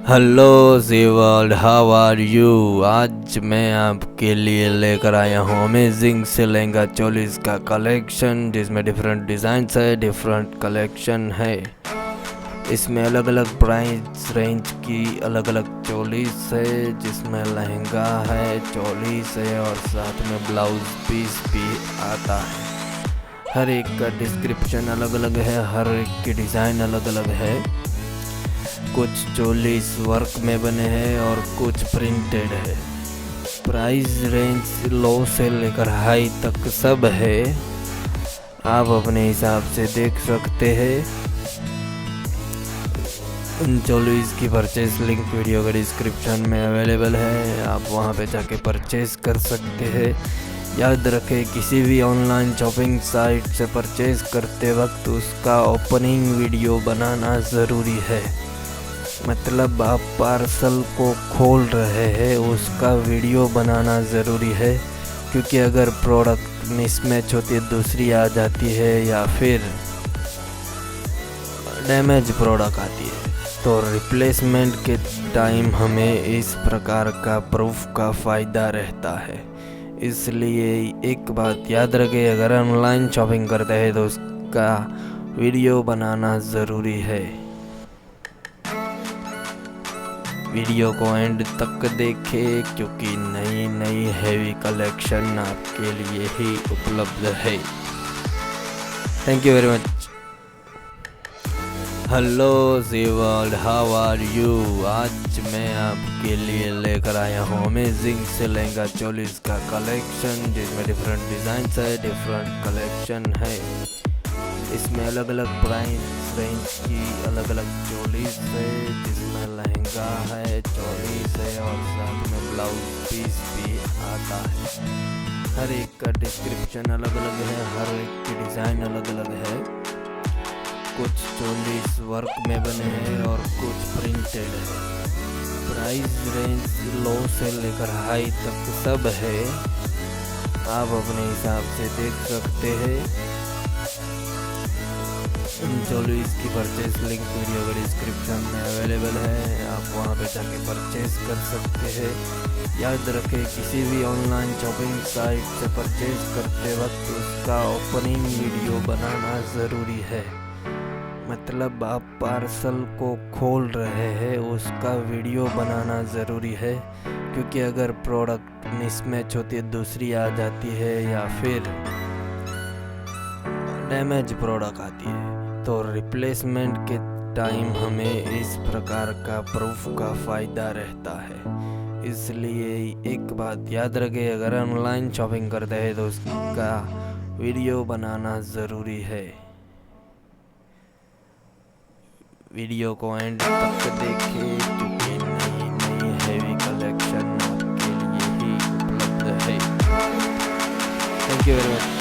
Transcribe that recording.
Hello ji world, how are you. आज मैं आपके लिए लेकर आया हूँ अमेजिंग से लहंगा चोलीस का कलेक्शन, जिसमें डिफरेंट डिज़ाइंस है, डिफरेंट कलेक्शन है। इसमें अलग अलग प्राइस रेंज की अलग अलग चोलीस है, जिसमें लहंगा है, चोलीस है और साथ में ब्लाउज पीस भी आता है। हर एक का डिस्क्रिप्शन अलग अलग है, हर एक की डिज़ाइन अलग अलग है। कुछ चोलीस वर्क में बने हैं और कुछ प्रिंटेड है। प्राइस रेंज लो से लेकर हाई तक सब है, आप अपने हिसाब से देख सकते हैं। इन चोलीस की परचेज लिंक वीडियो के डिस्क्रिप्शन में अवेलेबल है, आप वहां पे जाके परचेज कर सकते हैं। याद रखें, किसी भी ऑनलाइन शॉपिंग साइट से परचेज करते वक्त उसका ओपनिंग वीडियो बनाना ज़रूरी है। मतलब आप पार्सल को खोल रहे हैं, उसका वीडियो बनाना ज़रूरी है, क्योंकि अगर प्रोडक्ट मिसमैच होती है, दूसरी आ जाती है या फिर डैमेज प्रोडक्ट आती है, तो रिप्लेसमेंट के टाइम हमें इस प्रकार का प्रूफ का फ़ायदा रहता है। इसलिए एक बात याद रखें, अगर ऑनलाइन शॉपिंग करते हैं तो उसका वीडियो बनाना ज़रूरी है। वीडियो को एंड तक देखें, क्योंकि नई नई हैवी कलेक्शन आपके लिए ही उपलब्ध है। Thank you very much. Hello ji world, how are you. आज मैं आपके लिए लेकर आया हूँ अमेजिंग से लहंगा चोलीस का कलेक्शन, जिसमें डिफरेंट डिज़ाइंस है, डिफरेंट कलेक्शन है। इसमें अलग अलग प्राइस रेंज की अलग अलग चोलीस है, जिसमें लहंगा है, चोलीस है और साथ में ब्लाउज पीस भी आता है। हर एक का डिस्क्रिप्शन अलग अलग है, हर एक की डिज़ाइन अलग अलग है। कुछ चोलीस वर्क में बने हैं और कुछ प्रिंटेड है। प्राइस रेंज लो से लेकर हाई तक सब है, आप अपने हिसाब से देख सकते हैं। इन चोलीस की परचेज लिंक वीडियो के डिस्क्रिप्शन में अवेलेबल है, आप वहां पे जाके परचेज कर सकते हैं। याद रखें, किसी भी ऑनलाइन शॉपिंग साइट से परचेज करते वक्त उसका ओपनिंग वीडियो बनाना ज़रूरी है। मतलब आप पार्सल को खोल रहे हैं, उसका वीडियो बनाना ज़रूरी है, क्योंकि अगर प्रोडक्ट मिसमैच होती है, दूसरी आ जाती है या फिर डैमेज प्रोडक्ट आती है, तो रिप्लेसमेंट के टाइम हमें इस प्रकार का प्रूफ का फ़ायदा रहता है। इसलिए एक बात याद रखें, अगर ऑनलाइन शॉपिंग करते हैं तो उसका वीडियो बनाना ज़रूरी है। वीडियो को एंड तक देखें, क्योंकि नई नई हैवी कलेक्शन आपके लिए ही उपलब्ध है। Thank you very much.